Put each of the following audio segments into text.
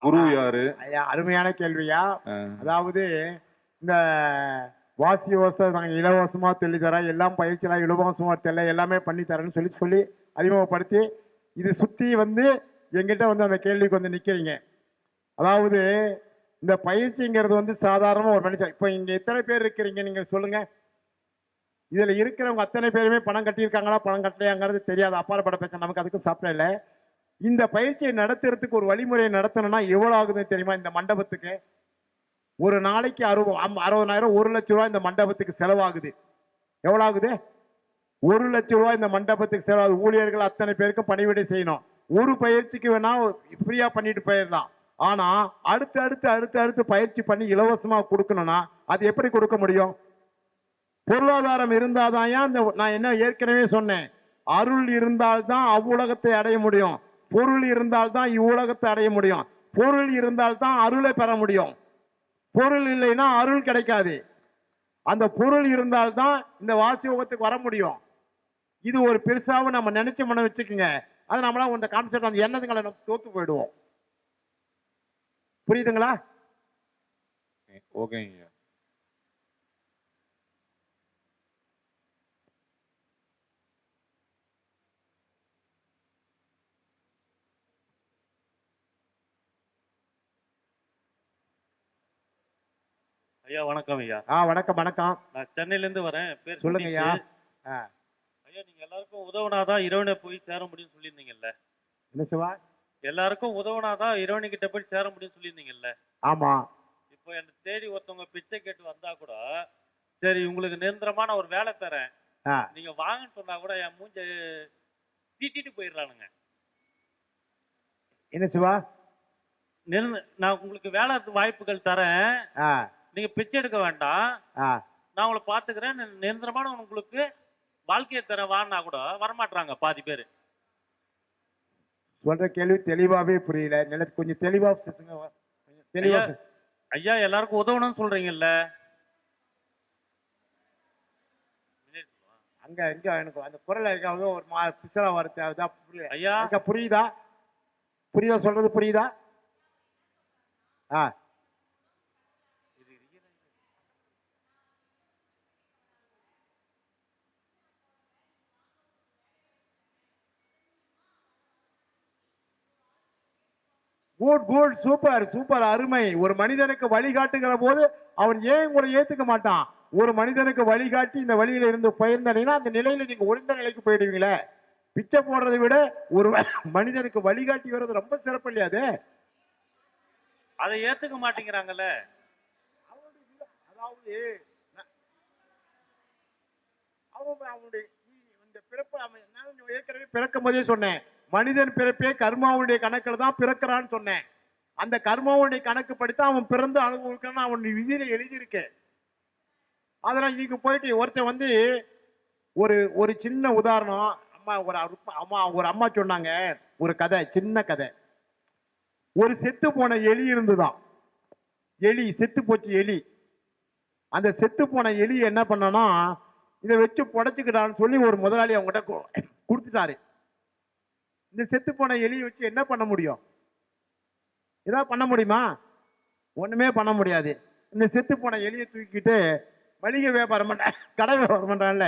குரு யாரு? ஐயா அருமையான கேள்வியா. அதாவது இந்த வாசி யோசை நாங்கள் இலவசமாக சொல்லித்தரோம், எல்லாம் பயிற்சியெல்லாம் இலவசமாக தெரியல, எல்லாமே பண்ணி தரேன்னு சொல்லி அறிமுகப்படுத்தி இது சுற்றி வந்து எங்கிட்ட வந்து அந்த கேள்விக்கு வந்து நிற்கிறீங்க. அதாவது இந்த பயிற்சிங்கிறது வந்து சாதாரணமாக ஒரு மனுஷன், இப்போ இங்கே எத்தனை பேர் இருக்கிறீங்க நீங்கள் சொல்லுங்கள். இதில் இருக்கிறவங்க அத்தனை பேருமே பணம் கட்டியிருக்காங்களா பணம் கட்டலையாங்கிறது தெரியாது, அப்பாற்பட்ட பிரச்சனை, நமக்கு அதுக்கும் சாப்பிட இல்லை. இந்த பயிற்சியை நடத்துறதுக்கு ஒரு வழிமுறையை நடத்தணும்னா எவ்வளோ ஆகுதுன்னு தெரியுமா? இந்த மண்டபத்துக்கு ஒரு நாளைக்கு 60,000 1,00,000 இந்த மண்டபத்துக்கு செலவாகுது. எவ்வளோ ஆகுது? 1,00,000 ரூபாய் இந்த மண்டபத்துக்கு செலவாகுது. ஊழியர்கள் அத்தனை பேருக்கும் பணிவிடை செய்யணும். ஒரு பயிற்சிக்கு வேணா ஃப்ரீயா பண்ணிட்டு போயிடலாம். ஆனா அடுத்து அடுத்து அடுத்து அடுத்து பயிற்சி பண்ணி இலவசமா கொடுக்கணும்னா அது எப்படி கொடுக்க முடியும்? பொருளாதாரம் இருந்தாதான். நான் என்ன ஏற்கனவே சொன்னேன், அருள் இருந்தால்தான் அவ்வுலகத்தை அடைய முடியும், பொருள் இருந்தால்தான் இவ்வுலகத்தை அடைய முடியும், பொருள் இருந்தால்தான் அருளை பெற முடியும். பொருள் இல்லைன்னா அருள் கிடைக்காது. அந்த பொருள் இருந்தால்தான் இந்த வாசியோகத்துக்கு வர முடியும். இது ஒரு பெருசாவும் நம்ம நினைச்ச மன வச்சுக்கோங்க, அது நம்மளாம் இந்த கான்செப்ட் அந்த எண்ணத்துங்களை நம்ம தோத்து போயிடுவோம். புரியுதுங்களா? ஓகேங்க. ஐயா வணக்கம் ஐயா. வணக்கம் வணக்கம். நான் சென்னையில இருந்து வரேன். பேர் சொல்லுங்க ஐயா. ஐயா நீங்க எல்லாருக்கும் உதவுனாதான் இறைவனை போய் சேர முடியும்னு சொல்லியிருந்தீங்கல்ல. என்ன சிவா? எல்லாருக்கும் உதவுனாதான் இறைவனை கிட்ட போய் சேர முடியும்னு சொல்லியிருந்தீங்கல்ல. ஆமா. இப்போ என்ன தேடி ஒருத்தவங்க பிச்சை கேட்டு வந்தா கூட சரி உங்களுக்கு நிரந்தரமான ஒரு வேலை தரேன் நீங்க வாங்கன்னு சொன்னா கூட என் மூஞ்ச தீட்டிட்டு போயிடலானுங்க. என்ன சிவா? நான் உங்களுக்கு வேலை வாய்ப்புகள் தரேன், நீங்க பிச்சை எடுக்க வேண்டாம், நான் உங்களை பாத்துக்கிறேன், நிரந்தரமான உங்களுக்கு வாழ்க்கையை தர வான்னா கூட வரமாட்டாங்க பாதி பேரு. சொல்ற கேள்வி தெளிவாவே புரியல, கொஞ்சம் தெளிவா தெளிவா. ஐயா எல்லாருக்கும் உதவணும்னு சொல்றீங்கல்ல, அங்க இங்க எனக்கு அந்த குரல் இருக்காவது ஒரு பிசரா வருது. ஐயா புரியுதா? புரியுதா சொல்றது? புரியுதா? குட் குட், சூப்பர் சூப்பர், அருமை. ஒரு மனிதனுக்கு வழிகாட்டுகிற போது அவன் ஏன் உங்களை ஏத்துக்க மாட்டான்? ஒரு மனிதனுக்கு வழிகாட்டி இந்த வழியில இருந்து போயிருந்தீங்கன்னா அந்த நிலையில நீங்க ஒழுந்த நிலைக்கு போயிடுவீங்களே. பிச்சை போடுறதை விட ஒரு மனிதனுக்கு வழிகாட்டி வர்றது ரொம்ப சிறப்பு இல்லையா? அது அதை ஏத்துக்க மாட்டேங்கிறாங்கல்ல. அதாவது அவனுடைய இந்த பிறப்பு ஏற்கனவே பிறக்கும் போதே சொன்னேன், மனிதன் பிறப்பே கர்மாவுடைய கணக்கில் தான் பிறக்கிறான்னு சொன்னேன். அந்த கர்மாவுடைய கணக்கு படித்தான் அவன் பிறந்து அனுபவிக்கணும்னு அவன் விதியில எழுதியிருக்கு. அதெல்லாம் இன்னைக்கு போயிட்டு ஒருத்தன் வந்து ஒரு சின்ன உதாரணம், ஒரு அம்மா சொன்னாங்க ஒரு கதை, சின்ன கதை. ஒரு செத்து போன எலி இருந்துதான். எலி செத்து போச்சு எலி. அந்த செத்து போன எலி என்ன பண்ணனா, இதை வச்சு புடைச்சுக்கிட்டான்னு சொல்லி ஒரு முதலாளி அவங்ககிட்ட கொடுத்துட்டாரு. இந்த செத்து போன எலியை வச்சு என்ன பண்ண முடியும்? ஏதாவது பண்ண முடியுமா? ஒண்ணுமே பண்ண முடியாது. இந்த செத்து போன எலியை தூக்கிட்டு மளிகை வியாபாரம் பண்ண, கடை வியாபாரம் பண்றான்ல,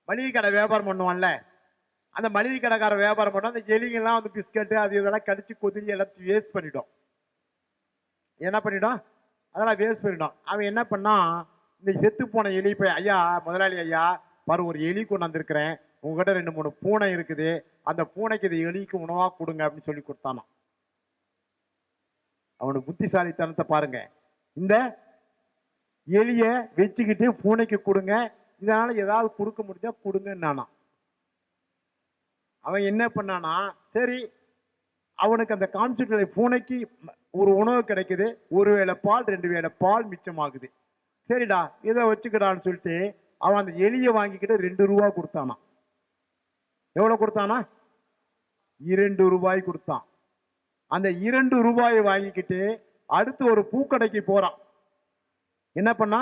மளிகை கடை வியாபாரம் பண்ணுவான்ல, அந்த மளிகை கடைக்கார வியாபாரம் பண்ண அந்த எலிங்கெல்லாம் வந்து பிஸ்கட்டு அது இதெல்லாம் கடிச்சு கொதிரி எல்லாத்தையும் வேஸ்ட் பண்ணிடும். என்ன பண்ணிடும்? அதெல்லாம் வேஸ்ட் பண்ணிடும். அவன் என்ன பண்ணா, இந்த செத்து போன எலி போய், ஐயா முதலாளி ஐயா பாரு, ஒரு எலி கொண்டு வந்திருக்கிறேன், உங்ககிட்ட 2-3 பூனை இருக்குது, அந்த பூனைக்கு இது எலிக்கு உணவா கொடுங்க அப்படின்னு சொல்லி கொடுத்தானா. அவனுக்கு புத்திசாலித்தனத்தை பாருங்க. இந்த எலிய வச்சுக்கிட்டு பூனைக்கு கொடுங்க, இதனால ஏதாவது கொடுக்க முடிஞ்சா கொடுங்கன்னானா. அவன் என்ன பண்ணானா, சரி அவனுக்கு அந்த கான்செப்ட், பூனைக்கு ஒரு உணவு கிடைக்குது, 1 வேளை பால் 2 வேளை பால் மிச்சமாகுது, சரிடா இதை வச்சுக்கிடான்னு சொல்லிட்டு அவன் அந்த எலியை வாங்கிக்கிட்டு 2 ரூபா கொடுத்தானா. எவ்வளவு கொடுத்தானா? 2 ரூபாய் கொடுத்தான். அந்த 2 ரூபாயை வாங்கிக்கிட்டு அடுத்து ஒரு பூக்கடைக்கு போறான். என்ன பண்ணா,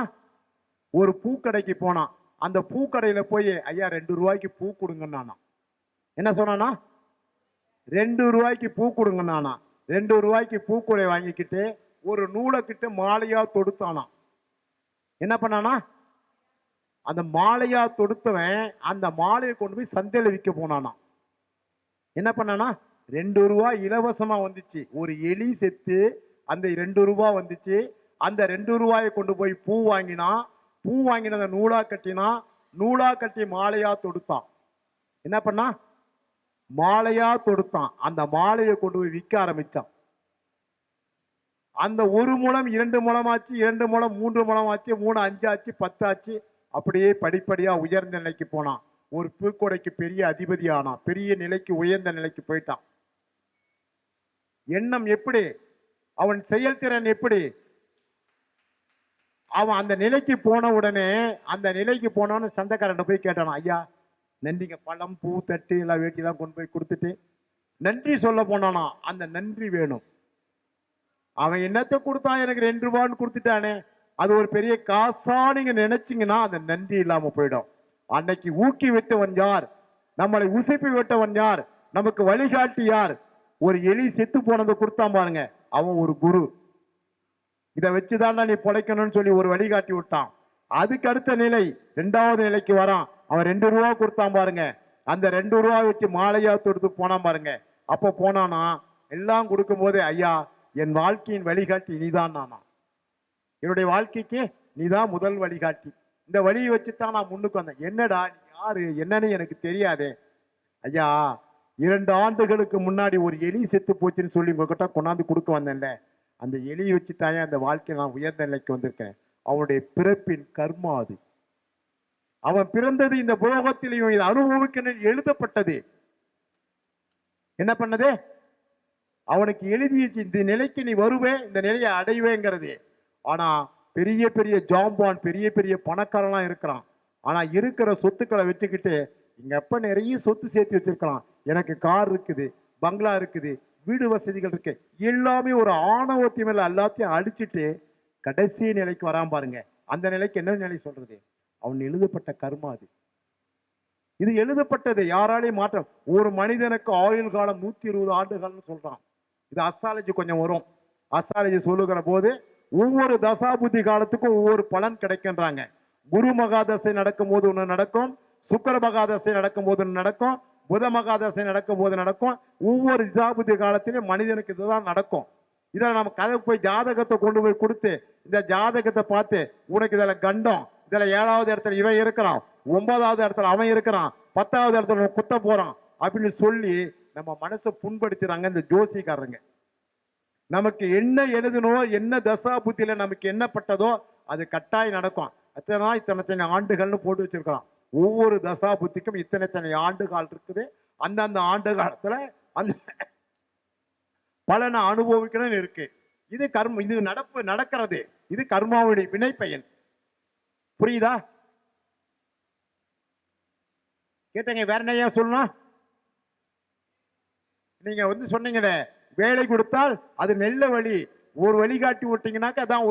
ஒரு பூக்கடைக்கு போனான். அந்த பூக்கடையில போய் ஐயா 2 ரூபாய்க்கு பூ கொடுங்கன்னானா. என்ன சொன்னானா? 2 ரூபாய்க்கு பூ கொடுங்கன்னானா. 2 ரூபாய்க்கு பூக்கூடை வாங்கிக்கிட்டு ஒரு நூலைக்கிட்டு மாலையா தொடுத்தானா. என்ன பண்ணானா? அந்த மாலையா தொடுத்தவன் அந்த மாலையை கொண்டு போய் சந்தையில விற்க போனானா. என்ன பண்ணானா? 2 ரூபாய் இலவசமா வந்துச்சு. ஒரு எலி செத்து அந்த 2 ரூபாய் வந்துச்சு. அந்த 2 ரூபாயை கொண்டு போய் பூ வாங்கினா. பூ வாங்கினதை நூலா கட்டினா. நூலா கட்டி மாலையா தொடுத்தான். என்ன பண்ணா? மாலையா தொடுத்தான். அந்த மாலையை கொண்டு போய் விற்க ஆரம்பிச்சான். அந்த 1 முழம் 2 முழம் ஆச்சு, 2 முழம் 3 முழம் ஆச்சு, 3 5 ஆச்சு, 10 ஆச்சு. அப்படியே படிப்படியா உயர்ந்த நிலைக்கு போனான். ஒரு பூக்கொடைக்கு பெரிய அதிபதி ஆனான். பெரிய நிலைக்கு உயர்ந்த நிலைக்கு போயிட்டான். எண்ணம் எப்படி? அவன் செயல்திறன் எப்படி? அவன் அந்த நிலைக்கு போன உடனே அந்த நிலைக்கு போனவன்னு சந்தைக்காரன் போய் கேட்டான், ஐயா நன்றிங்க, பழம் பூ தட்டு எல்லாம் வேட்டிலாம் கொண்டு போய் கொடுத்துட்டு நன்றி சொல்ல போனானா. அந்த நன்றி வேணும். அவன் என்னத்தை கொடுத்தான்? எனக்கு 2 ரூபான்னு கொடுத்துட்டானே, அது ஒரு பெரிய காசா நீங்க நினைச்சீங்கன்னா அந்த நன்றி இல்லாம போயிடும். அன்னைக்கு ஊக்கி வைத்தவன் யார்? நம்மளை உசைப்பி விட்டவன் யார்? நமக்கு வழிகாட்டி யார்? ஒரு எலி செத்து போனதை கொடுத்தான் பாருங்க, அவன் ஒரு குரு. இதை வச்சுதான் நீ பொழைக்கணும்னு சொல்லி ஒரு வழிகாட்டி விட்டான். அதுக்கு அடுத்த நிலை 2வது நிலைக்கு வரான். அவன் 2 ரூபா கொடுத்தான் பாருங்க. அந்த 2 ரூபா வச்சு மாலையா தொடுத்து போனான் பாருங்க. அப்ப போனானா எல்லாம் கொடுக்கும் போது, ஐயா என் வாழ்க்கையின் வழிகாட்டி நீதான். நானா என்னுடைய வாழ்க்கைக்கு நீதான் முதல் வழிகாட்டி. இந்த வழியை வச்சுதான் நான் முன்னுக்கு வந்தேன். என்னடா நீ யாரு என்னன்னு எனக்கு தெரியாதே. ஐயா 2 ஆண்டுகளுக்கு முன்னாடி ஒரு எலி செத்து போச்சுன்னு சொல்லி உங்ககிட்ட கொண்டாந்து கொடுக்க வந்தேன்ல, அந்த எலியை வச்சு தாயா அந்த வாழ்க்கையை நான் உயர்ந்த நிலைக்கு வந்திருக்கேன். அவனுடைய பிறப்பின் கர்மா அது. அவன் பிறந்தது இந்த புலோகத்திலையும் இதை அனுபவிக்கணும் எழுதப்பட்டது. என்ன பண்ணது? அவனுக்கு எழுதிச்சு இந்த நிலைக்கு நீ வருவே, இந்த நிலையை அடைவேங்கிறது. ஆனா பெரிய பெரிய ஜாம்பான் பெரிய பெரிய பணக்காரலாம் இருக்கிறான். ஆனா இருக்கிற சொத்துக்களை வச்சுக்கிட்டு இங்க அப்ப நிறைய சொத்து சேர்த்து வச்சிருக்கிறான். எனக்கு கார் இருக்குது, பங்களா இருக்குது, வீடு வசதிகள் இருக்கு, எல்லாமே ஒரு ஆணவத்தி மேல எல்லாத்தையும் அடிச்சுட்டு கடைசி நிலைக்கு வராம பாருங்க. அந்த நிலைக்கு என்ன நிலை சொல்றது? அவன் எழுதப்பட்ட கர்மா அது. இது எழுதப்பட்டது, யாராலையும் மாற்றம். ஒரு மனிதனுக்கு ஆயுள் காலம் 120 ஆண்டுகள்னு சொல்றான். இது அஸ்ட்ராலஜி கொஞ்சம் வரும். அஸ்ட்ராலஜி சொல்லுகிற போது ஒவ்வொரு தசாபுத்தி காலத்துக்கும் ஒவ்வொரு பலன் கிடைக்கின்றாங்க. குரு மகாதசை நடக்கும் போது ஒன்று நடக்கும், சுக்கர மகாதசை நடக்கும் போது ஒன்று நடக்கும், புத மகாதசை நடக்கும் போது நடக்கும். ஒவ்வொரு தசாபுத்தி காலத்திலும் மனிதனுக்கு இதுதான் நடக்கும். இதில் நம்ம கதை போய் ஜாதகத்தை கொண்டு போய் கொடுத்து இந்த ஜாதகத்தை பார்த்து உனக்கு இதில் கண்டம், இதில் 7வது இடத்துல இவன் இருக்கிறான், 9வது இடத்துல அவன் இருக்கிறான், 10வது இடத்துல குத்த போறான் அப்படின்னு சொல்லி நம்ம மனசை புண்படுத்துறாங்க இந்த ஜோசிக்காரங்க. நமக்கு என்ன எழுதணும், என்ன தசா புத்தியில நமக்கு என்ன பட்டதோ அது கட்டாயம் நடக்கும். இத்தனை ஆண்டுகள்னு போட்டு வச்சிருக்கிறான். ஒவ்வொரு தசா புத்திக்கும் இத்தனை ஆண்டுகால் இருக்குது. அந்தந்த ஆண்டு காலத்துல அந்த பலனை அனுபவிக்கணும்னு இருக்கு. இது கர்மம், இது நடக்கிறது. இது கர்மாவுடைய வினை பயன். புரியுதா? கேட்டங்க. வேற என்ன சொல்லணும்? நீங்க சொன்னீங்களே வேலை கொடுத்தால் அது நல்ல வழி, ஒரு வழிகாட்டி விட்டீங்கன்னாக்க அதான்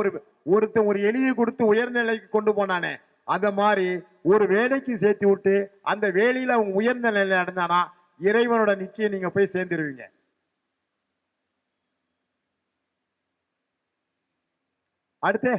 ஒருத்தன் ஒரு எலியை கொடுத்து உயர்ந்த நிலைக்கு கொண்டு போனானே, அந்த மாதிரி ஒரு வேலைக்கு சேர்த்து விட்டு அந்த வேலையில அவங்க உயர்ந்த நிலையில நடந்தானா இறைவனோட நிச்சயம் நீங்க போய் சேர்ந்துருவீங்க. அடுத்து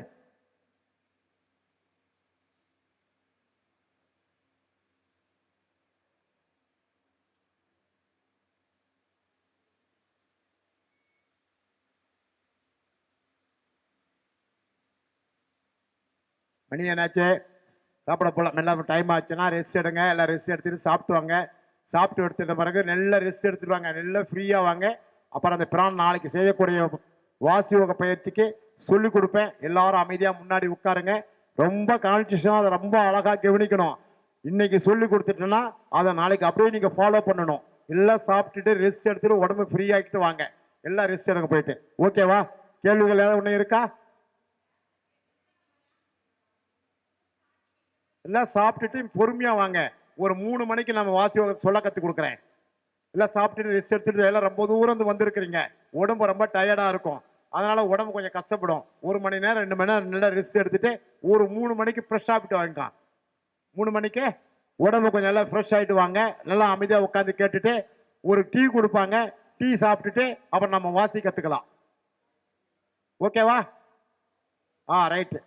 மணி என்னாச்சு? சாப்பிட போகலாம். நல்லா டைம் ஆச்சுன்னா ரெஸ்ட் எடுங்க. எல்லாம் ரெஸ்ட் எடுத்துட்டு சாப்பிட்டு வாங்க. சாப்பிட்டு எடுத்துட்ட பிறகு நல்லா ரெஸ்ட் எடுத்துட்டு வாங்க, நல்லா ஃப்ரீயாக வாங்க. அப்புறம் அந்த பிரான் நாளைக்கு செய்யக்கூடிய வாசி யோக பயிற்சிக்கு சொல்லிக் கொடுப்பேன். எல்லாரும் அமைதியாக முன்னாடி உட்காருங்க. ரொம்ப கான்சியஸாக அதை ரொம்ப அழகாக கவனிக்கணும். இன்னைக்கு சொல்லி கொடுத்துட்டேன்னா அதை நாளைக்கு அப்படியே நீங்கள் ஃபாலோ பண்ணணும். எல்லாம் சாப்பிட்டுட்டு ரெஸ்ட் எடுத்துட்டு உடம்பு ஃப்ரீ ஆகிட்டு வாங்க. எல்லாம் ரெஸ்ட் எடுங்க போயிட்டு. ஓகேவா? கேள்விகள் ஏதாவது ஒன்று இருக்கா? எல்லாம் சாப்பிட்டுட்டு பொறுமையா வாங்க. ஒரு 3 மணிக்கு நம்ம வாசி சொல்ல கத்து கொடுக்குறேன். எல்லாம் சாப்பிட்டுட்டு ரெஸ்ட் எடுத்துட்டு எல்லாம் ரொம்ப தூரம் வந்திருக்கிறீங்க. உடம்பு ரொம்ப டயர்டா இருக்கும். அதனால உடம்பு கொஞ்சம் கஷ்டப்படும். 1 மணி நேரம் 2 மணி நேரம் நல்லா ரெஸ்ட் எடுத்துட்டு ஒரு 3 மணிக்கு ஃப்ரெஷ் ஆகிட்டு வாங்க. 3 மணிக்கு உடம்பு கொஞ்சம் நல்லா ஃப்ரெஷ் ஆகிட்டு வாங்க. நல்லா அமைதியாக உட்காந்து கேட்டுட்டு ஒரு டீ கொடுப்பாங்க. டீ சாப்பிட்டுட்டு அப்புறம் நம்ம வாசி கற்றுக்கலாம். ஓகேவா? ரைட்டு.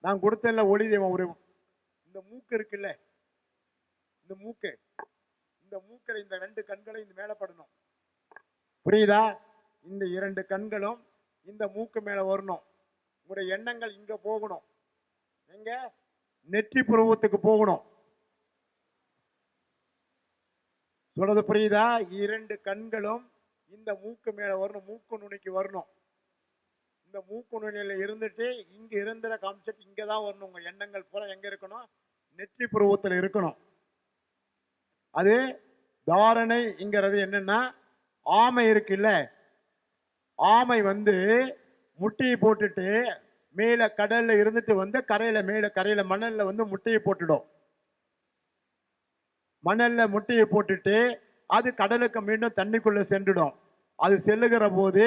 நான் கொடுத்தேன்ல ஒளி தெய்வம். ஒரு இந்த மூக்கு இருக்குல்ல, இந்த மூக்கு, இந்த மூக்கில் இந்த 2 கண்களை இந்த மேலே படணும். புரியுதா? இந்த 2 கண்களும் இந்த மூக்கு மேலே வரணும். உங்களுடைய எண்ணங்கள் இங்க போகணும். எங்க? நெற்றி புருவத்துக்கு போகணும். சொல்றது புரியுதா? 2 கண்களும் இந்த மூக்கு மேலே வரணும். மூக்கு நுனிக்கு வரணும். இந்த மூக்கு நுனியில இருந்துட்டு இங்க இருந்துற காமிச்சிட்டு இங்க தான் வரணும். உங்க எண்ணங்கள் பூரா எங்க இருக்கணும்? நெற்றி புருவத்தில் இருக்கணும். அது தாரணைங்கிறது என்னன்னா, ஆமை இருக்குல்ல, ஆமை வந்து முட்டையை போட்டுட்டு மேல கடல்ல இருந்துட்டு வந்து கரையில மேல கரையில மணல்ல வந்து முட்டையை போட்டுடும். மணல்ல முட்டையை போட்டுட்டு அது கடலுக்கு மீண்டும் தண்ணிக்குள்ள சென்றுடும். அது செல்லுகிற போது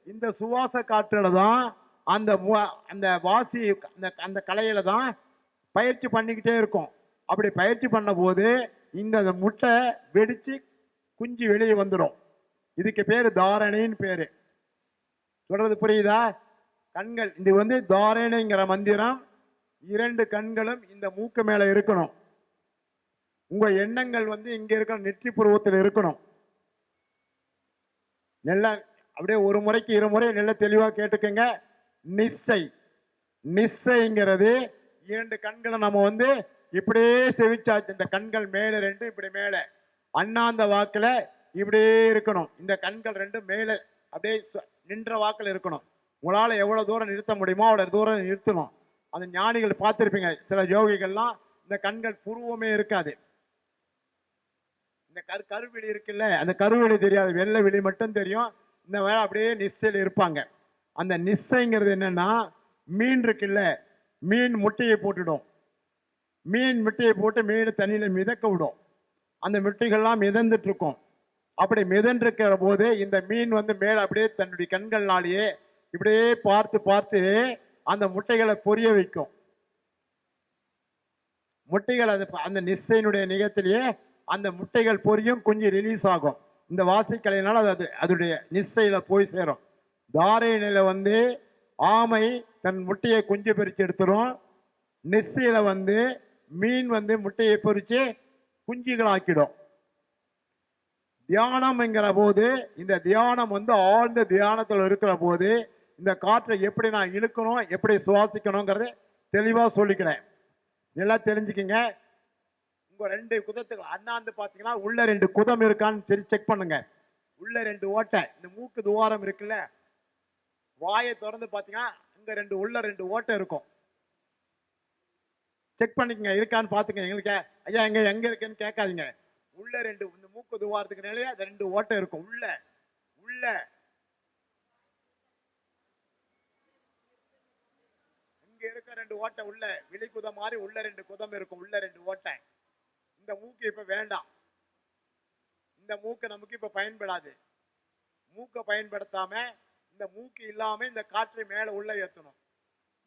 இந்த சுவாச காற்றுல தான் அந்த அந்த வாசி அந்த கலையில தான் பயிற்சி பண்ணிக்கிட்டே இருக்கும். அப்படி பயிற்சி பண்ண போது இந்த முட்டை வெடிச்சு குஞ்சு வெளியே வந்துடும். இதுக்கு பேரு தாரணைன்னு பேரு. சொல்றது புரியுதா? கண்கள் இது வந்து தாரணைங்கிற மந்திரம். 2 கண்களும் இந்த மூக்கு மேல இருக்கணும். உங்க எண்ணங்கள் வந்து இங்க இருக்கணும், நெற்றி புருவத்தில் இருக்கணும். நல்லா அப்படியே ஒரு முறைக்கு 2 முறை நல்லா தெளிவா கேட்டுக்கங்க. நிச்சை, நிச்சைங்கிறது 2 கண்களை நம்ம வந்து இப்படியே செவிச்சாச்சு. இந்த கண்கள் மேல 2 இப்படி மேல அண்ணாந்த வாக்குல இப்படியே இருக்கணும். இந்த கண்கள் 2 மேல அப்படியே நின்ற வாக்குல இருக்கணும். உங்களால எவ்வளவு தூரம் நிறுத்த முடியுமோ அவ்வளவு தூரம் நிறுத்தணும். அந்த ஞானிகள் பார்த்திருப்பீங்க, சில யோகிகள்லாம் இந்த கண்கள் புருவமே இருக்காது. இந்த கருவிழி இருக்குல்ல, அந்த கருவிழி தெரியாது, வெள்ளை விழி மட்டும் தெரியும். இந்த வேலை அப்படியே நிச்சையில் இருப்பாங்க. அந்த நிச்சைங்கிறது என்னன்னா, மீன் இருக்குல்ல, மீன் முட்டையை போட்டுடும். மீன் முட்டையை போட்டு மீன் தண்ணியில் மிதக்க விடும். அந்த முட்டைகள்லாம் மிதந்துட்டு இருக்கும். அப்படி மிதந்திருக்கிற போது இந்த மீன் வந்து மேலே அப்படியே தன்னுடைய கண்கள்னாலேயே இப்படியே பார்த்து பார்த்து அந்த முட்டைகளை பொரிய வைக்கும். முட்டைகள் அது அந்த நிச்சயினுடைய நிகழ்த்திலேயே அந்த முட்டைகள் பொரியும், குஞ்சு ரிலீஸ் ஆகும். இந்த வாசிக்கலையினால் அது அதனுடைய நிச்சயில போய் சேரும். தாரையில வந்து ஆமை தன் முட்டையை குஞ்சு பறித்து எடுத்துரும். நெஸ்ஸில வந்து மீன் வந்து முட்டையை பொறிச்சு குஞ்சுகளாக்கிடும். தியானம்ங்கிற போது இந்த தியானம் வந்து ஆழ்ந்த தியானத்தில் இருக்கிற போது இந்த காற்றை எப்படி நான் இழுக்கணும், எப்படி சுவாசிக்கணுங்கிறத தெளிவாக சொல்லிக்கிறேன். நல்லா தெரிஞ்சுக்கிங்க. உங்க 2 குதத்துக்கு அண்ணாந்து பார்த்தீங்கன்னா உள்ள 2 குதம் இருக்கான்னு சரி செக் பண்ணுங்க. உள்ள 2 ஓட்டை, இந்த மூக்கு துவாரம் இருக்குல்ல, வாயை திறந்து பார்த்தீங்கன்னா இங்க உள்ள 2 ஓட்டை இருக்கும். செக் பண்ணிக்கங்க, இருக்கான்னு பார்த்துங்க. எங்களுக்கு ஐயா எங்க இருக்குன்னு கேட்காதீங்க. உள்ள 2 இந்த மூக்கு துவாரத்துக்கு நிலையா 2 ஓட்டை இருக்கும். உள்ள உள்ள இங்க இருக்க 2 ஓட்டை, உள்ள விழி குதம் மாதிரி உள்ள 2 குதம் இருக்கும். உள்ள 2 ஓட்டை. இந்த மூக்கு இப்ப வேண்டாம். இந்த மூக்கு நமக்கு இப்ப பயன்படாது. மூக்கை பயன்படுத்தாம இந்த மூக்கு இல்லாம இந்த காற்றை மேல உள்ள ஏற்றணும்.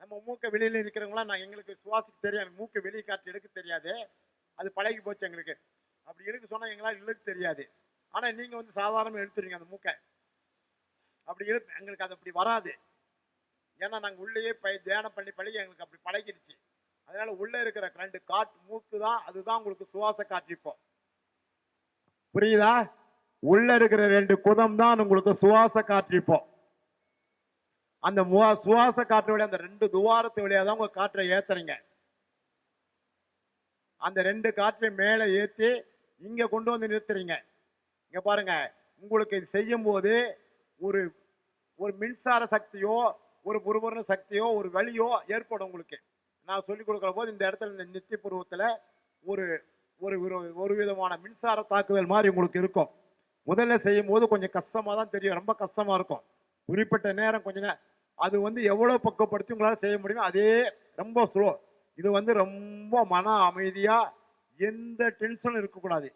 நம்ம மூக்கை வெளியில இருக்கிறவங்களாம் நான் எங்களுக்கு சுவாசிக்க தெரியும். எனக்கு மூக்கை வெளியே காற்று எடுக்க தெரியாது. அது பழகி போச்சு எங்களுக்கு. அப்படி இழுக்க சொன்னா எங்களால் இழுக்க தெரியாது. ஆனா நீங்க வந்து சாதாரணமா இழுத்துறீங்க அந்த மூக்கை. அப்படி இழுத்து எங்களுக்கு அது அப்படி வராது. ஏன்னா நாங்கள் உள்ளேயே தியானம் பண்ணி பழகி எங்களுக்கு அப்படி பழகிடுச்சு. அதனால உள்ள இருக்கிற 2 காற்று மூக்கு தான், அதுதான் உங்களுக்கு சுவாச காற்று. இப்போ புரியுதா? உள்ள இருக்கிற 2 குதம் தான் உங்களுக்கு சுவாச காற்று. இப்போ அந்த சுவாச காற்று வழியா அந்த 2 துவாரத்து வழியா தான் உங்க காற்றை ஏத்துறீங்க. அந்த 2 காற்றை மேலே ஏற்றி இங்க கொண்டு வந்து நிறுத்துறீங்க. இங்க பாருங்க, உங்களுக்கு இது செய்யும் போது ஒரு ஒரு மின்சார சக்தியோ ஒரு புருபுரண சக்தியோ ஒரு வலியோ ஏற்படும் உங்களுக்கு. நான் சொல்லிக் கொடுக்குற போது இந்த இடத்துல இந்த நித்திய பருவத்தில் ஒரு ஒரு ஒரு விதமான மின்சார தாக்குதல் மாதிரி உங்களுக்கு இருக்கும். முதல்ல செய்யும் போது கொஞ்சம் கஷ்டமாக தான் தெரியும், ரொம்ப கஷ்டமாக இருக்கும். குறிப்பிட்ட நேரம் கொஞ்ச நேரம் அது வந்து எவ்வளோ பக்குவப்படுத்தி உங்களால் செய்ய முடியுமோ அதே ரொம்ப ஸ்லோ. இது வந்து ரொம்ப மன அமைதியாக எந்த டென்ஷனும் இருக்கக்கூடாது.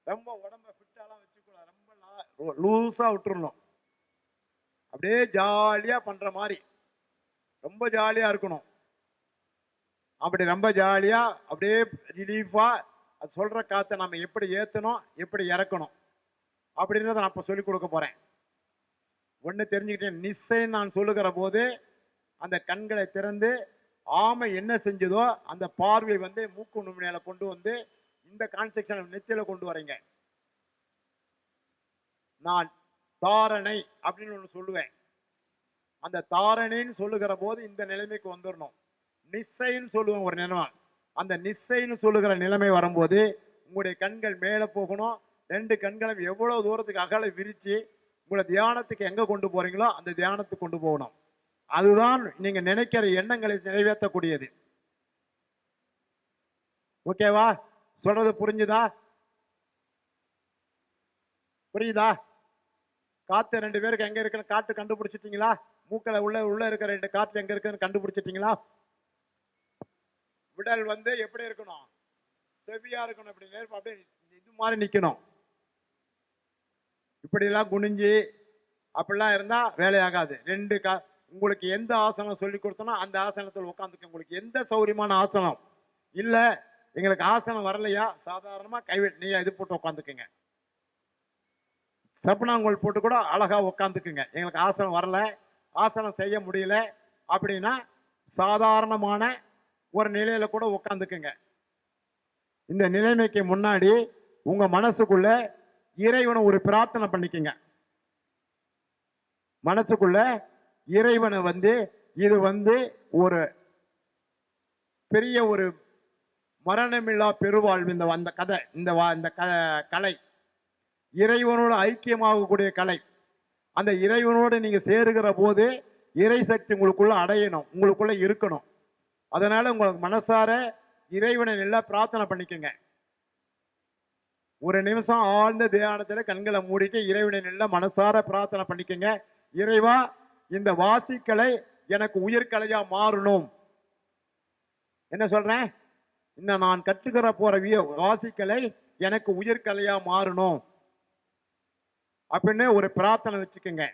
ரொம்ப உடம்ப ஃபிட்டாலாம் வச்சுக்கூடாது. ரொம்ப லூஸாக விட்டுருணும். அப்படியே ஜாலியாக பண்ணுற மாதிரி ரொம்ப ஜாலியாக இருக்கணும். அப்படி ரொம்ப ஜாலியாக அப்படியே ரிலீஃபாக அது சொல்கிற காற்றை நம்ம எப்படி ஏற்றணும், எப்படி இறக்கணும் அப்படின்றத நான் இப்போ சொல்லிக் கொடுக்க போகிறேன். ஒன்று தெரிஞ்சுக்கிட்டேன். நிச்சயம் நான் சொல்லுகிற போது அந்த கண்களை திறந்து ஆமை என்ன செஞ்சதோ அந்த பார்வை வந்து மூக்கு நுண்மையில கொண்டு வந்து இந்த கான்செப்ஷன் நெத்தியில கொண்டு வரீங்க. நான் தாரணை அப்படின்னு ஒன்று சொல்லுவேன். அந்த தாரணைன்னு சொல்லுகிற போது இந்த நிலைமைக்கு வந்துடணும். நிச்சயின்னு சொல்லுவேன் ஒரு நிலைமை. அந்த நிச்சயின்னு சொல்லுகிற நிலைமை வரும்போது உங்களுடைய கண்கள் மேலே போகணும். 2 கண்களும் எவ்வளவு தூரத்துக்கு அகல விரிச்சு உங்களை தியானத்துக்கு எங்க கொண்டு போறீங்களோ அந்த தியானத்துக்கு கொண்டு போகணும். அதுதான் நீங்க நினைக்கிற எண்ணங்களை நிறைவேற்றக்கூடியது. ஓகேவா? சொல்றது புரிஞ்சுதா? புரியுதா? காத்து 2 பேருக்கு எங்க இருக்குன்னு காற்று கண்டுபிடிச்சிட்டீங்களா? மூக்கில் உள்ள இருக்கிற 2 காற்று எங்க இருக்குன்னு கண்டுபிடிச்சிட்டீங்களா? விடல் வந்து எப்படி இருக்கணும்? செவியா இருக்கணும். அப்படியே இது மாதிரி நிக்கணும். இப்படிலாம் குனிஞ்சு அப்படிலாம் இருந்தா வேலையாகாது. 2 உங்களுக்கு எந்த ஆசனம் சொல்லி கொடுத்தனோ அந்த ஆசனத்தில் உட்காந்துக்க. உங்களுக்கு எந்த சௌரியமான ஆசனம் இல்லை, எங்களுக்கு ஆசனம் வரலையா, சாதாரணமாக கைவிட்டு நீங்க இது போட்டு உட்காந்துக்குங்க. சப்னாங்கோல் போட்டு கூட அழகா உட்காந்துக்குங்க. எங்களுக்கு ஆசனம் வரல, ஆசனம் செய்ய முடியல அப்படின்னா சாதாரணமான ஒரு நிலையில கூட உட்காந்துக்குங்க. இந்த நிலைமைக்கு முன்னாடி உங்க மனசுக்குள்ள இறைவனை ஒரு பிரார்த்தனை பண்ணிக்கங்க. மனசுக்குள்ள இறைவனை வந்து இது வந்து ஒரு பெரிய ஒரு மரணமில்லா பெருவாழ்வு. இந்த கதை இந்த கலை இறைவனோடு ஐக்கியமாகக்கூடிய கலை. அந்த இறைவனோடு நீங்க சேருகிற போது இறை சக்தி உங்களுக்குள்ள அடையணும், உங்களுக்குள்ள இருக்கணும். அதனால உங்களுக்கு மனசார இறைவனை நல்லா பிரார்த்தனை பண்ணிக்கங்க. ஒரு நிமிஷம் ஆழ்ந்த தியானத்துல கண்களை மூடிட்டு இறைவனை நல்லா மனசார பிரார்த்தனை பண்ணிக்கங்க. இறைவா, இந்த வாசிக்கலை எனக்கு உயிர்கலையா மாறணும். என்ன சொல்றேன்? இன்னும் நான் கற்றுக்கிற போற வாசிக்கலை எனக்கு உயிர்கலையா மாறணும் அப்படின்னு ஒரு பிரார்த்தனை வச்சுக்கோங்க.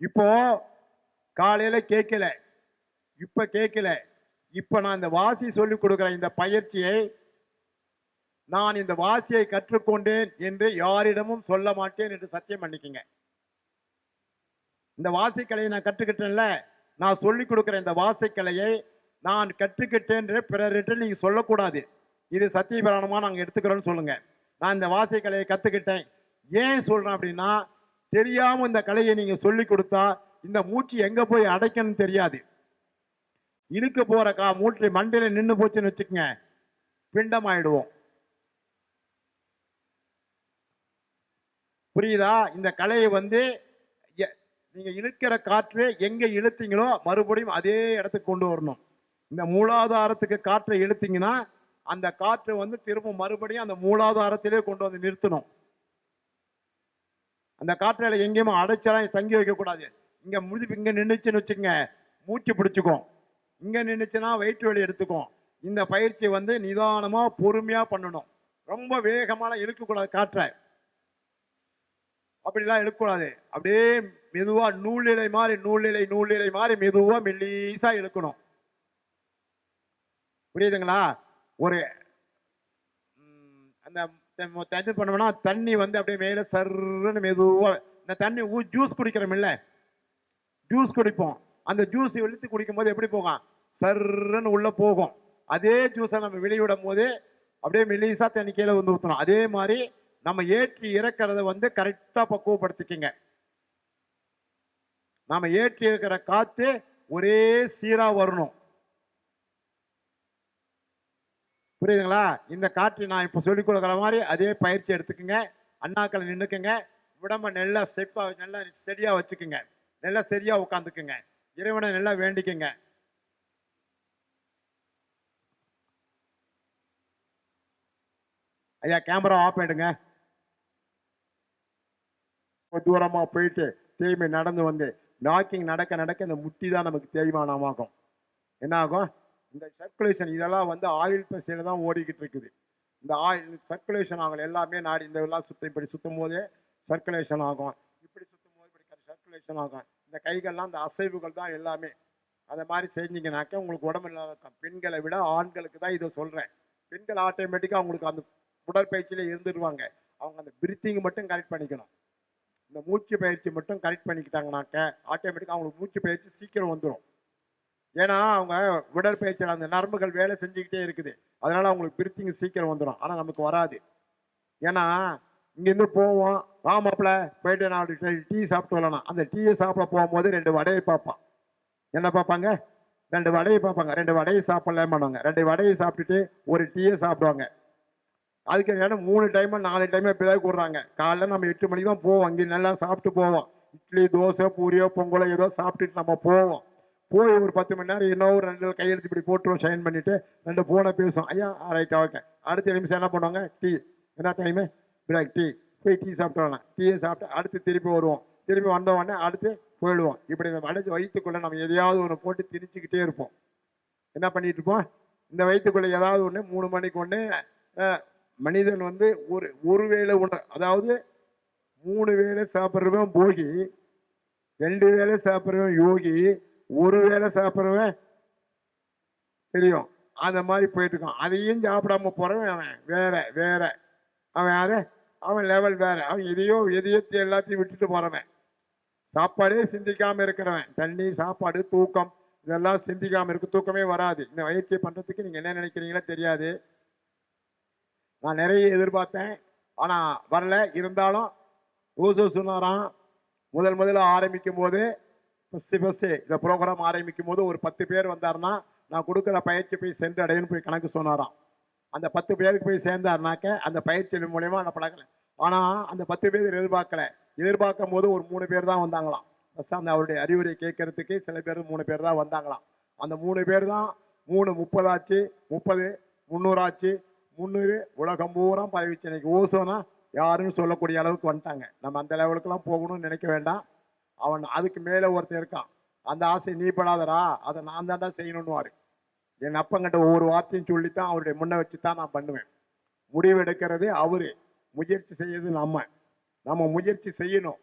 இப்போ காலையில கேட்கல, இப்ப கேட்கல, இப்ப நான் இந்த வாசி சொல்லி கொடுக்கிற இந்த பயிற்சியை நான் இந்த வாசியை கற்றுக்கொண்டேன் என்று யாரிடமும் சொல்ல மாட்டேன் என்று சத்தியம் பண்ணிக்கங்க. இந்த வாசிக்கலையை நான் கற்றுக்கிட்டேன்ல, நான் சொல்லி கொடுக்கிற இந்த வாசிக்கலையை நான் கற்றுக்கிட்டேன் என்று பிறர்கிட்ட நீங்க சொல்லக்கூடாது. இது சத்திய பிராணமா நாங்கள் எடுத்துக்கிறோன்னு சொல்லுங்க. நான் இந்த வாசிக்கலையை கத்துக்கிட்டேன். ஏன் சொல்றேன் அப்படின்னா, தெரியாம இந்த கலையை நீங்க சொல்லி கொடுத்தா இந்த மூச்சு எங்க போய் அடைக்கணும்னு தெரியாது. இழுக்க போற மூட்டை மண்டையில நின்று போச்சுன்னு வச்சுக்கோங்க, பிண்டம் ஆயிடுவோம். புரியுதா? இந்த கலையை நீங்க இழுக்கிற காற்று எங்க இழுத்தீங்களோ மறுபடியும் அதே இடத்துக்கு கொண்டு வரணும். இந்த மூலாதாரத்துக்கு காற்றை இழுத்தீங்கன்னா அந்த காற்று திரும்ப மறுபடியும் அந்த மூலாதாரத்திலே கொண்டு வந்து நிறுத்தணும். அந்த காற்றால எங்கேயுமே அடைச்சலாம் தங்கி வைக்க கூடாது. இங்க நின்றுச்சுன்னு வச்சுக்கோங்க, மூச்சு பிடிச்சுக்கும். இங்க நின்றுச்சுன்னா வயிற்று வலி எடுத்துக்கும். இந்த பயிற்சி நிதானமா பொறுமையா பண்ணணும். ரொம்ப வேகமான இழுக்கக்கூடாது காற்றை, அப்படிலாம் இழுக்கக்கூடாது. அப்படியே மெதுவா நூலிலை மாதிரி மெதுவா மெல்லீசா இழுக்கணும். புரியுதுங்களா? ஒரு அந்த தண்ணி பண்ணோம்னா தண்ணி அப்படியே மேல சர்ன்னு மெதுவா, இந்த தண்ணி ஜூஸ் குடிக்கிறோம்ல, ஜூஸ் குடிப்போம். அந்த ஜூஸ் இழுத்து குடிக்கும் போது எப்படி போகும்? சர்ன்னு உள்ள போகும். அதே ஜூஸை நம்ம வெளியிடும் போது அப்படியே மெல்லிசா தண்ணி கீழே ஊற்றணும். அதே மாதிரி நம்ம ஏற்றி இறக்கிறத கரெக்டா பக்குவப்படுத்திக்கங்க. நாம ஏற்றி இருக்கிற காத்து ஒரே சீரா வரணும். புரியுதுங்களா? இந்த காற்று நான் இப்ப சொல்லிக் கொடுக்குற மாதிரி அதே பயிற்சி எடுத்துக்கங்க. அண்ணாக்களை நின்றுக்குங்க, உடம்ப நல்லா ஸ்டெப்பா நல்லா செடியா வச்சுக்குங்க, நல்லா சரியா உட்காந்துக்குங்க, இறைவனை நல்லா வேண்டிக்குங்க. ஐயா கேமரா ஆஃப் ஆயிடுங்க. தூரமா போயிட்டு தேய்மை நடந்து நாக்கிங் நடக்க நடக்க இந்த முட்டி தான் நமக்கு தேய்மானமாகும். என்ன ஆகும்? இந்த சர்க்குலேஷன் இதெல்லாம் ஆயில் பசையில தான் ஓடிக்கிட்டு இருக்குது. இந்த ஆயில் சர்க்குலேஷன் ஆகல எல்லாமே நாடி இந்த எல்லாம் இப்படி சுத்தும் போதே சர்க்குலேஷன் ஆகும். இப்படி சுத்தும் போது இப்படி சர்க்குலேஷன் ஆகும். இந்த கைகள்லாம் இந்த அசைவுகள் தான் எல்லாமே. அதை மாதிரி செஞ்சீங்கன்னாக்க உங்களுக்கு உடம்பு நல்லா இருக்கும். பெண்களை விட ஆண்களுக்கு தான் இதை சொல்றேன். பெண்கள் ஆட்டோமேட்டிக்காக அவங்களுக்கு அந்த உடற்பயிற்சியில இருந்துடுவாங்க. அவங்க அந்த பிரீத்திங் மட்டும் கரெக்ட் பண்ணிக்கணும். இந்த மூச்சு பயிற்சி மட்டும் கரெக்ட் பண்ணிக்கிட்டாங்கனாக்க ஆட்டோமேட்டிக்காக அவங்களுக்கு மூச்சு பயிற்சி சீக்கிரம் வந்துடும். ஏன்னா அவங்க உடற்பயிற்சியில் அந்த நரம்புகள் வேலை செஞ்சுக்கிட்டே இருக்குது. அதனால அவங்களுக்கு பிரீத்திங் சீக்கிரம் வந்துடும். ஆனால் நமக்கு வராது. ஏன்னா இங்கேருந்து போவோம், மாப்பிள்ள போயிட்டு நான் டீ சாப்பிட்டு வரலாம். அந்த டீயை சாப்பிட போகும்போது 2 வடையை பார்ப்பான். என்ன பார்ப்பாங்க? 2 வடையை பார்ப்பாங்க. 2 வடையை சாப்பிடலாம் பண்ணுவாங்க. 2 வடையை சாப்பிட்டுட்டு ஒரு டீயை சாப்பிடுவாங்க. அதுக்கு நேரம் 3 டைம் 4 டைம் பிறகு விடுறாங்க. காலைல நம்ம 8 மணிக்கு தான் போவோம். இங்கே நல்லா சாப்பிட்டு போவோம். இட்லி தோசை பூரியோ பொங்கலோ ஏதோ சாப்பிட்டுட்டு நம்ம போவோம். போய் ஒரு 10 மணி நேரம் இன்னொரு 2 கையெழுத்து இப்படி போட்டுருவோம், சைன் பண்ணிட்டு 2 ஃபோனை பேசுவோம். ஐயா ரைட்டா ஓகே. அடுத்த நிமிஷம் என்ன பண்ணுவாங்க? டீ. என்ன டைமு? பிரேக். டீ. போய் டீ சாப்பிட்டு வரலாம். டீயை சாப்பிட்டு அடுத்து திருப்பி வருவோம். திருப்பி வந்த உடனே அடுத்து போயிடுவோம். இப்படி இந்த வயிற்றுக்குள்ளே நம்ம எதையாவது ஒன்று போட்டு திணிச்சுக்கிட்டே இருப்போம். என்ன பண்ணிட்டு இருப்போம்? இந்த வயிற்றுக்குள்ளே ஏதாவது ஒன்று 3 மணிக்கு ஒன்று மனிதன் ஒரு வேளை உணவு, அதாவது 3 வேளை சாப்பிட்றவன் போகி, 2 வேளை சாப்பிட்றவன் யோகி, 1 வேளை சாப்பிட்றவன் தெரியும். அந்த மாதிரி போயிட்டு இருக்கான். அதையும் சாப்பிடாம போறவன் அவன் வேற. அவன் யாரு? அவன் லெவல் வேற. அவன் எதையோ எல்லாத்தையும் விட்டுட்டு போறவன். சாப்பாடே சிந்திக்காம இருக்கிறவன். தண்ணி, சாப்பாடு, தூக்கம் இதெல்லாம் சிந்திக்காம இருக்கு. தூக்கமே வராது. இந்த பயிற்சியை பண்றதுக்கு நீங்க என்ன நினைக்கிறீங்களோ தெரியாது. நான் நிறைய எதிர்பார்த்தேன், ஆனா வரல. இருந்தாலும் ஓசோ சொன்னாராம், முதல்ல ஆரம்பிக்கும் போது ஃபர்ஸ்ட் இந்த ப்ரோக்ராம் ஆரம்பிக்கும் போது ஒரு 10 பேர் வந்தாருன்னா நான் கொடுக்குற பயிற்சி போய் சென்று அடையன்னு போய் கணக்கு சொன்னாராம். அந்த 10 பேருக்கு போய் சேர்ந்தாருனாக்க அந்த பயிற்சியின் மூலயமா நான் பழகலை. ஆனா அந்த 10 பேர் எதிர்பார்க்கும் போது ஒரு 3 பேர் தான் வந்தாங்களாம். ஃபர்ஸ்ட் அந்த அவருடைய அறிவுரை கேட்கறதுக்கு சில பேர் 3 பேர் தான் வந்தாங்களாம். அந்த 3 பேர் தான் 3 30 ஆச்சு, 30 300 ஆச்சு, 300 உலகம் பூரா பரவிச்சு. இன்னைக்கு ஓசோனா யாருன்னு சொல்லக்கூடிய அளவுக்கு வந்துட்டாங்க. நம்ம அந்த லெவலுக்குலாம் போகணும்னு நினைக்க வேண்டாம். அவன் அதுக்கு மேலே ஒருத்தர் இருக்கான். அந்த ஆசை நீ படாதரா, அதை நான் தாண்டா செய்யணும்னுவாரு. என் அப்பங்கிட்ட ஒவ்வொரு வார்த்தையும் சொல்லித்தான் அவருடைய முன்ன வச்சு தான் நான் பண்ணுவேன். முடிவு எடுக்கிறது அவரு, முயற்சி செய்யறது நம்ம முயற்சி செய்யணும்.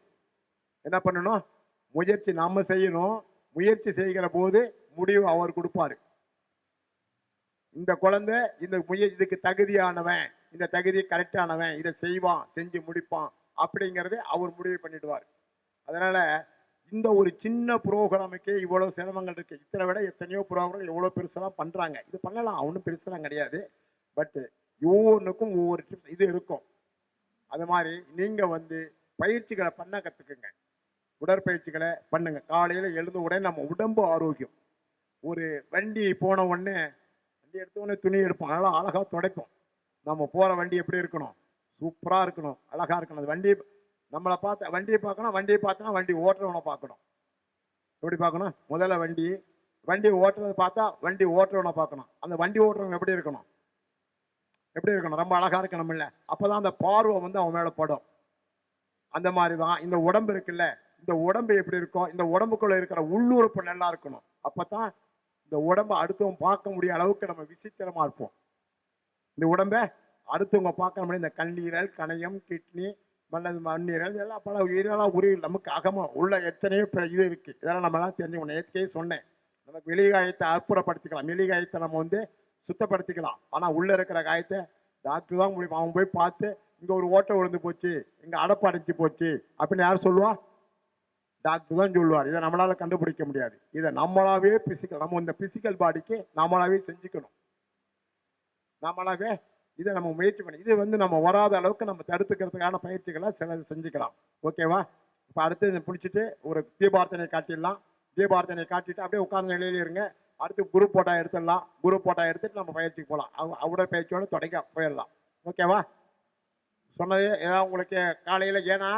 என்ன பண்ணணும்? முயற்சி நம்ம செய்யணும். முயற்சி செய்கிற போது முடிவு அவர் கொடுப்பாரு. இந்த குழந்தை இதுக்கு தகுதியானவன், இந்த தகுதி கரெக்டானவன், இதை செய்வான், செஞ்சு முடிப்பான் அப்படிங்கிறது அவர் முடிவு பண்ணிடுவார். அதனால இந்த ஒரு சின்ன ப்ரோக்ராமுக்கே இவ்வளவு சிரமங்கள் இருக்கு. இத்தனை விட எத்தனையோ ப்ரோக்ராம் எவ்வளவு பெருசெல்லாம் பண்றாங்க. இது பண்ணலாம், ஒன்றும் பெருசெல்லாம் கிடையாது. பட் ஒவ்வொன்றுக்கும் ஒவ்வொரு டிப்ஸ் இது இருக்கும். அது மாதிரி நீங்க பயிற்சிகளை பண்ண கத்துக்குங்க. உடற்பயிற்சிகளை பண்ணுங்க. காலையில எழுந்த உடனே நம்ம உடம்பு ஆரோக்கியம். ஒரு வண்டி போன உடனே வண்டி எடுத்த உடனே துணி எடுப்போம், நல்லா அழகா துடைப்போம். நம்ம போற வண்டி எப்படி இருக்கணும்? சூப்பரா இருக்கணும், அழகா இருக்கணும். அது வண்டி நம்மளை பார்த்து வண்டியை பார்க்கணும். வண்டியை பார்த்தா வண்டி ஓட்டுறவனை பார்க்கணும். எப்படி பார்க்கணும்? முதல்ல வண்டி ஓட்டுறதை பார்த்தா வண்டி ஓட்டுறவனை பார்க்கணும். அந்த வண்டி ஓட்டுறவங்க எப்படி இருக்கணும்? ரொம்ப அழகா இருக்கணும் இல்ல? அப்பதான் அந்த பார்வை அவன் மேல படும். அந்த மாதிரி தான் இந்த உடம்பு இருக்குல்ல, இந்த உடம்பு எப்படி இருக்கும்? இந்த உடம்புக்குள்ள இருக்கிற உள்ளுறுப்பு நல்லா இருக்கணும். அப்பதான் இந்த உடம்பை அடுத்தவங்க பார்க்க முடிய அளவுக்கு நம்ம விசித்திரமா இருப்போம். இந்த உடம்பை அடுத்தவங்க பார்க்க முடியும். இந்த கல்லீரல், கணையம், கிட்னி, மண்ணீரல், இதெல்லாம் பல உயிரெல்லாம் நமக்கு அகமா உள்ள எத்தனையோ இது இருக்கு. இதெல்லாம் நம்ம எல்லாம் தெரிஞ்சுக்கணும். ஏற்கனவே சொன்னேன், நமக்கு வெளிகாயத்தை அப்புறப்படுத்திக்கலாம், வெளிகாயத்தை நம்ம சுத்தப்படுத்திக்கலாம். ஆனா உள்ள இருக்கிற காயத்தை டாக்டர் தான் முடியும். அவன் போய் பார்த்து இங்க ஒரு ஓட்டை விழுந்து போச்சு, இங்க அடப்பு அடைஞ்சு போச்சு அப்படின்னு யார் சொல்லுவா? டாக்டர் தான் சொல்லுவார். இதை நம்மளால கண்டுபிடிக்க முடியாது. இதை நம்மளாவே நம்ம இந்த பிசிக்கல் பாடிக்கு நம்மளாவே செஞ்சுக்கணும். நம்மளாவே இதை நம்ம முயற்சி பண்ணி இது நம்ம வராத அளவுக்கு நம்ம தடுத்துக்கிறதுக்கான பயிற்சிகளை சிலது செஞ்சுக்கலாம். ஓகேவா? இப்போ அடுத்து இதை பிடிச்சிட்டு ஒரு தீபார்த்தனை காட்டிடலாம். தீபார்த்தனை காட்டிட்டு அப்படியே உட்கார்ந்த நிலையில இருங்க. அடுத்து குரூப் போட்டா எடுத்துடலாம். குரூப் போட்டா எடுத்துட்டு நம்ம பயிற்சிக்கு போகலாம். உடற்பயிற்சியோட தொடங்க போயிடலாம். ஓகேவா? சொன்னது ஏதாவது உங்களுக்கு காலையில், ஏன்னா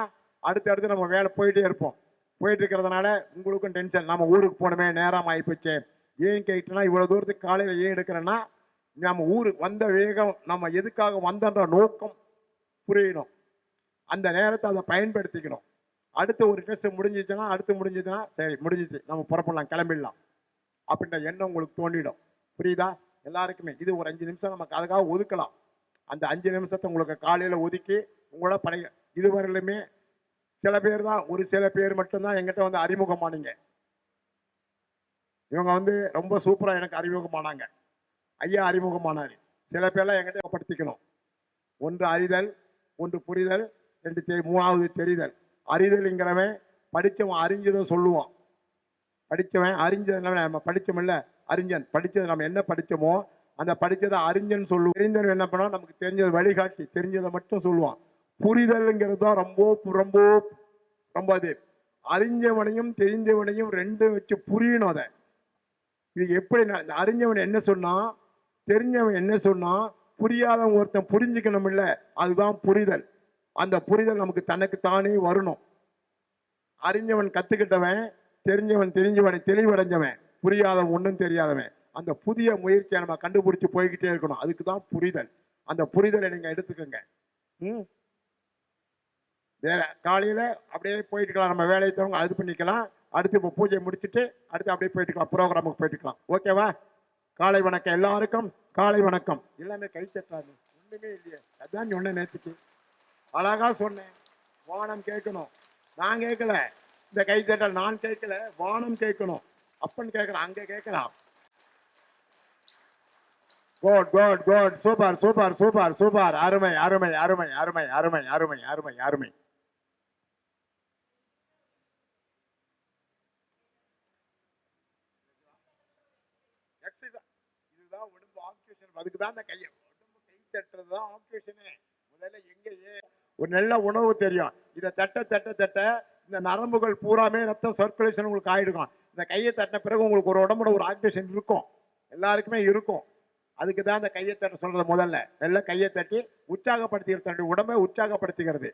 அடுத்து நம்ம வேலை போயிட்டே இருப்போம். போயிட்டு இருக்கிறதுனால உங்களுக்கும் டென்ஷன். நம்ம ஊருக்கு போகணுமே, நேரம் ஆகிப்போச்சு. ஏன் கேட்டோன்னா, இவ்வளோ தூரத்துக்கு காலையில் ஏன் எடுக்கிறேன்னா, நம்ம ஊருக்கு வந்த வேகம், நம்ம எதுக்காக வந்தன்ற நோக்கம் புரியணும். அந்த நேரத்தை அதை பயன்படுத்திக்கணும். அடுத்து ஒரு டெஸ்ட் முடிஞ்சிச்சுன்னா சரி முடிஞ்சிச்சு, நம்ம புறப்படலாம், கிளம்பிடலாம் அப்படின்ற எண்ணம் உங்களுக்கு தோண்டிடும். புரியுதா? எல்லாருக்குமே இது ஒரு 5 நிமிஷம் நமக்கு அதுக்காக ஒதுக்கலாம். அந்த 5 நிமிஷத்தை உங்களுக்கு காலையில் ஒதுக்கி உங்களோட இதுவரையிலுமே ஒரு சில பேர் மட்டும்தான் எங்கிட்ட அறிமுகமானீங்க. இவங்க ரொம்ப சூப்பராக எனக்கு அறிமுகமானாங்க. ஐயா அறிமுகமானார். சில பேர்லாம் எங்கிட்ட படுத்திக்கணும். ஒன்று அறிதல், ஒன்று புரிதல், 3வது தெரிதல். அறிதல்ங்கிறவன் படித்தவன் அறிஞ்சதை சொல்லுவான். படித்தவன் அறிஞ்சது நம்ம படித்தோமில்ல, அறிஞன். படித்தது நம்ம என்ன படித்தோமோ அந்த படித்ததை அறிஞன் சொல்லுவோம். தெரிந்தவன் என்ன பண்ணா, நமக்கு தெரிஞ்சதை வழிகாட்டி தெரிஞ்சதை மட்டும் சொல்லுவான். புரிதல்ங்கிறது தான் ரொம்ப ரொம்ப ரொம்ப அது. அறிஞ்சவனையும் தெரிஞ்சவனையும் ரெண்டும் வச்சு புரியணும். அதை இது எப்படி அறிஞ்சவன் என்ன சொன்னா, தெரிஞ்சவன் என்ன சொன்னா, புரியாதவன் ஒருத்தன் புரிஞ்சுக்கணும் இல்ல, அதுதான் புரிதல். அந்த புரிதல் நமக்கு தனக்கு தானே வரணும். அறிஞ்சவன் கத்துக்கிட்டவன், தெரிஞ்சவனை தெளிவடைஞ்சவன், புரியாதவன் ஒன்றும் தெரியாதவன். அந்த புதிய முயற்சியை நம்ம கண்டுபிடிச்சு போய்கிட்டே இருக்கணும். அதுக்கு தான் புரிதல். அந்த புரிதலை நீங்க எடுத்துக்கோங்க. வேற காலையில அப்படியே போயிட்டுக்கலாம். நம்ம வேலையை தவங்க அது பண்ணிக்கலாம். அடுத்து இப்போ பூஜை முடிச்சுட்டு அடுத்து அப்படியே போயிட்டுக்கலாம், ப்ரோக்ராமுக்கு போயிட்டுக்கலாம். ஓகேவா? காலை வணக்கம் எல்லாருக்கும். காலை வணக்கம். எல்லாமே கை தட்டாது, ஒண்ணுமே இல்லையே. அதான் சொன்னேன் நேற்றுக்கு, அழகா சொன்னேன். வானம் கேட்கணும், நான் கேட்கல. இந்த கை தட்டல் நான் கேட்கல, வானம் கேட்கணும். அப்பன் கேட்கலாம், அங்க கேட்கலாம். கோட் கோட் கோட். Super super super super. அருமை அருமை அருமை அருமை அருமை அருமை அருமை அருமை. இதுதான் உடம்பு ஆக்டிவேஷன். அதுக்கு தான் இந்த கையை உடம்பு கை தட்டுறது தான் ஆக்டிவேஷனே. முதல்ல எங்கேயே ஒரு நல்ல உணவு தெரியும். இதை தட்ட தட்ட தட்ட இந்த நரம்புகள் பூராமே ரத்தம் சர்க்குலேஷன் உங்களுக்கு ஆயிடுக்கும். இந்த கையை தட்டின பிறகு உங்களுக்கு ஒரு உடம்போட ஒரு ஆக்டிவேஷன் இருக்கும், எல்லாருக்குமே இருக்கும். அதுக்கு தான் இந்த கையை தட்ட சொல்றது. முதல்ல நல்ல கையை தட்டி உற்சாகப்படுத்திக்கிறது, உடம்பை உற்சாகப்படுத்திக்கிறது.